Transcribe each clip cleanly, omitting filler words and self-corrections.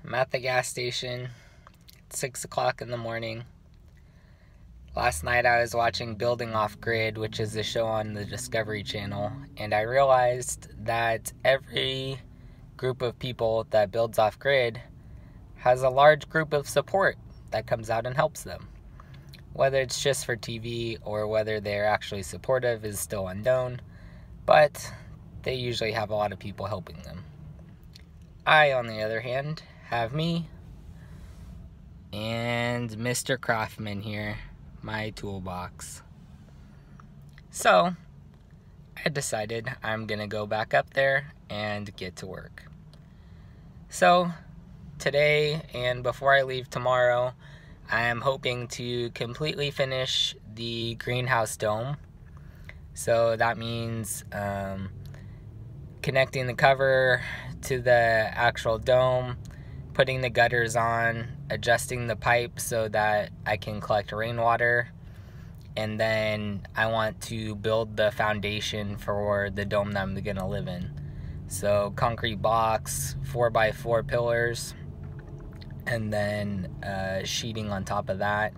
I'm at the gas station. It's 6 o'clock in the morning. Last night I was watching Building Off Grid, which is a show on the Discovery Channel, and I realized that every group of people that builds off grid has a large group of support that comes out and helps them. Whether it's just for TV or whether they're actually supportive is still unknown, but they usually have a lot of people helping them. I, on the other hand, have me and Mr. Craftsman here, my toolbox. So, I decided I'm gonna go back up there and get to work. So, today and before I leave tomorrow, I am hoping to completely finish the greenhouse dome. So that means connecting the cover to the actual dome, putting the gutters on, adjusting the pipe so that I can collect rainwater, and then I want to build the foundation for the dome that I'm gonna live in. So concrete blocks, 4x4 pillars, and then sheeting on top of that,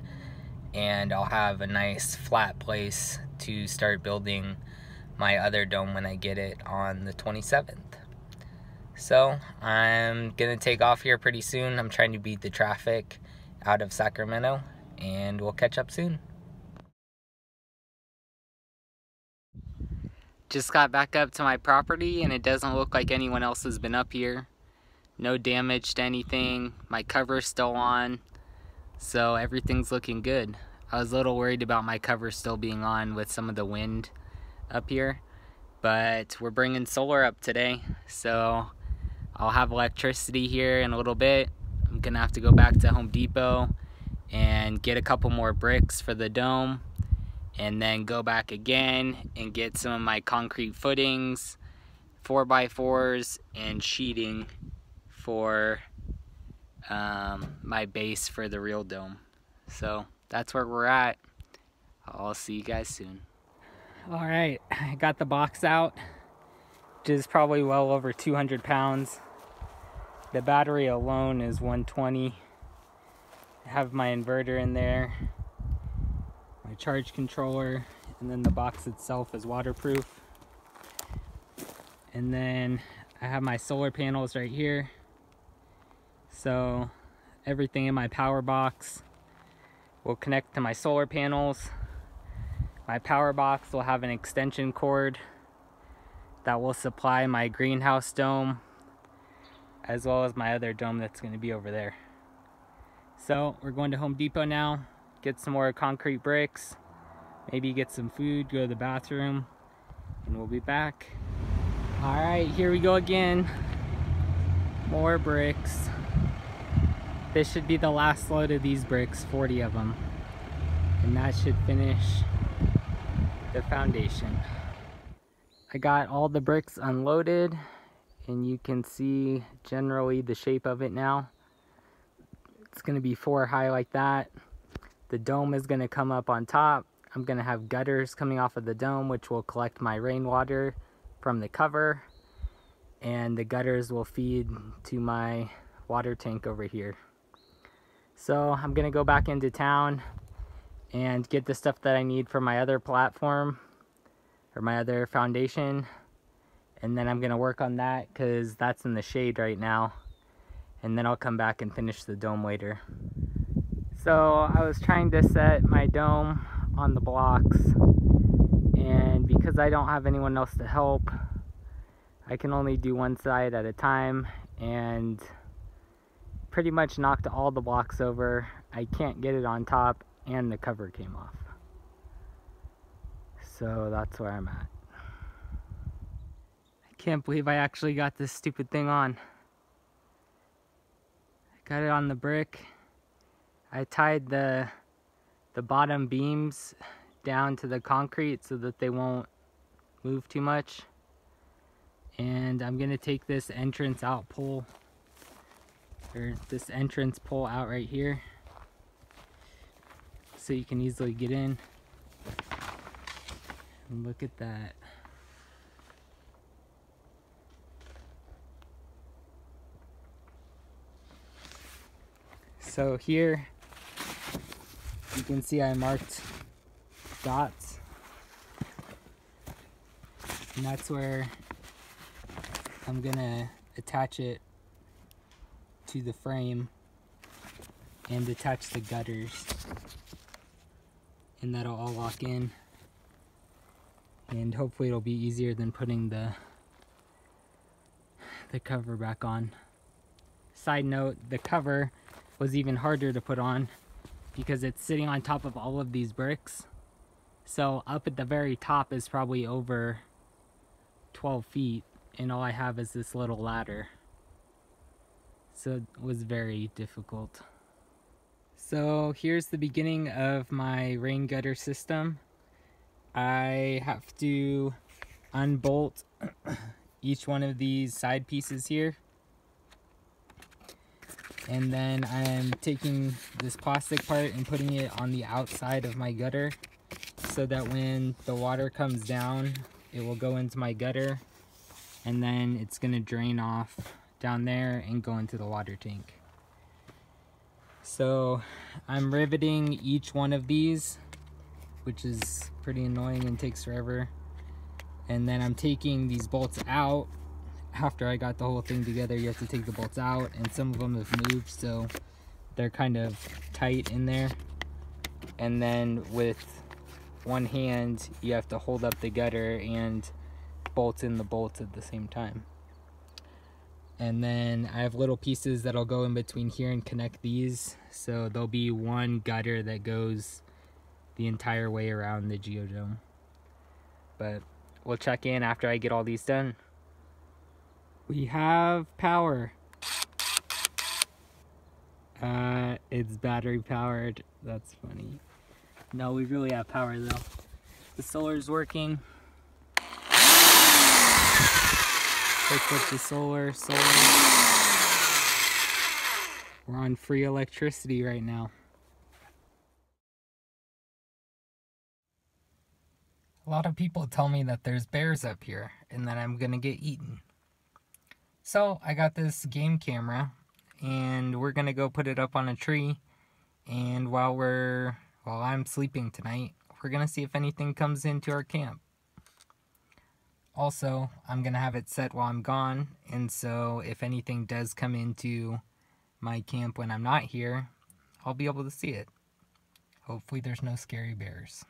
and I'll have a nice flat place to start building my other dome when I get it on the 27th. So I'm gonna take off here pretty soon. I'm trying to beat the traffic out of Sacramento, and we'll catch up soon. Just got back up to my property, and it doesn't look like anyone else has been up here. No damage to anything. My cover's still on, so everything's looking good. I was a little worried about my cover still being on with some of the wind up here, but we're bringing solar up today, so I'll have electricity here in a little bit. I'm gonna have to go back to Home Depot and get a couple more bricks for the dome, and then go back again and get some of my concrete footings, 4x4s, and sheeting for my base for the real dome. So that's where we're at. I'll see you guys soon. All right, I got the box out, which is probably well over 200 pounds. The battery alone is 120. I have my inverter in there, my charge controller, and then the box itself is waterproof. And then I have my solar panels right here. So everything in my power box will connect to my solar panels. My power box will have an extension cord that will supply my greenhouse dome, as well as my other dome that's going to be over there. So we're going to Home Depot now, get some more concrete bricks, maybe get some food, go to the bathroom, and we'll be back. All right, here we go again. More bricks. This should be the last load of these bricks, 40 of them. And that should finish the foundation. I got all the bricks unloaded, and you can see generally the shape of it now. It's gonna be 4 high like that. The dome is gonna come up on top. I'm gonna have gutters coming off of the dome, which will collect my rainwater from the cover, and the gutters will feed to my water tank over here. So I'm gonna go back into town and get the stuff that I need for my other platform, or my other foundation, and then I'm gonna work on that because that's in the shade right now, and then I'll come back and finish the dome later. So I was trying to set my dome on the blocks, and because I don't have anyone else to help, I can only do one side at a time, and pretty much knocked all the blocks over. I can't get it on top, and the cover came off. So that's where I'm at. I can't believe I actually got this stupid thing on. I got it on the brick. I tied the bottom beams down to the concrete so that they won't move too much. And I'm gonna take this entrance out pole, or this entrance pole out right here, so you can easily get in. And look at that. So here you can see I marked dots, and that's where I'm gonna attach it to the frame and attach the gutters, and that'll all lock in, and hopefully it'll be easier than putting the cover back on. Side note, the cover was even harder to put on because it's sitting on top of all of these bricks. So up at the very top is probably over 12 feet, and all I have is this little ladder. So it was very difficult. So here's the beginning of my rain gutter system. I have to unbolt each one of these side pieces here. And then I'm taking this plastic part and putting it on the outside of my gutter so that when the water comes down, it will go into my gutter, and then it's gonna drain off down there and go into the water tank. So I'm riveting each one of these, which is pretty annoying and takes forever. And then I'm taking these bolts out. After I got the whole thing together, you have to take the bolts out, and some of them have moved, so they're kind of tight in there. And then with one hand, you have to hold up the gutter and bolt in the bolts at the same time. And then I have little pieces that'll go in between here and connect these, so there'll be one gutter that goes the entire way around the GeoDome. But we'll check in after I get all these done. We have power. It's battery powered. That's funny. No, we really have power though. The solar's working. Hooked up the solar. We're on free electricity right now. A lot of people tell me that there's bears up here and that I'm gonna get eaten. So I got this game camera and we're gonna go put it up on a tree, and while I'm sleeping tonight, we're gonna see if anything comes into our camp. Also, I'm gonna have it set while I'm gone, and so if anything does come into my camp when I'm not here, I'll be able to see it. Hopefully there's no scary bears.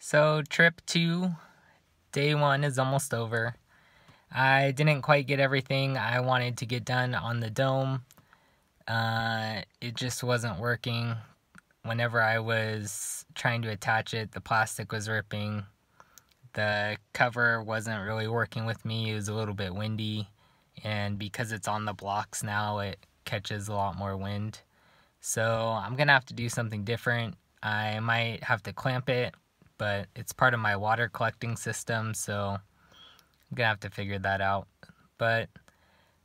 So trip 2, day 1 is almost over. I didn't quite get everything I wanted to get done on the dome. It just wasn't working. Whenever I was trying to attach it, the plastic was ripping. The cover wasn't really working with me. It was a little bit windy, and because it's on the blocks now, it catches a lot more wind. So I'm gonna have to do something different. I might have to clamp it, but it's part of my water collecting system, so I'm gonna have to figure that out. But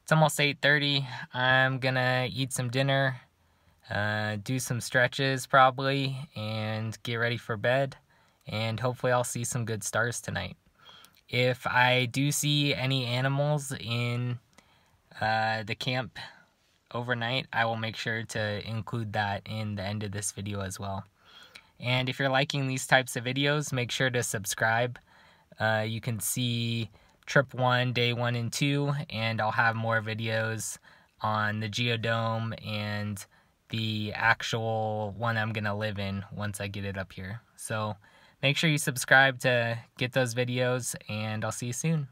it's almost 8:30. I'm gonna eat some dinner, do some stretches probably, and get ready for bed. And hopefully I'll see some good stars tonight. If I do see any animals in the camp overnight, I will make sure to include that in the end of this video as well. And if you're liking these types of videos, make sure to subscribe. You can see trip 1, day 1 and 2, and I'll have more videos on the GeoDome and the actual one I'm gonna live in once I get it up here. So make sure you subscribe to get those videos, and I'll see you soon.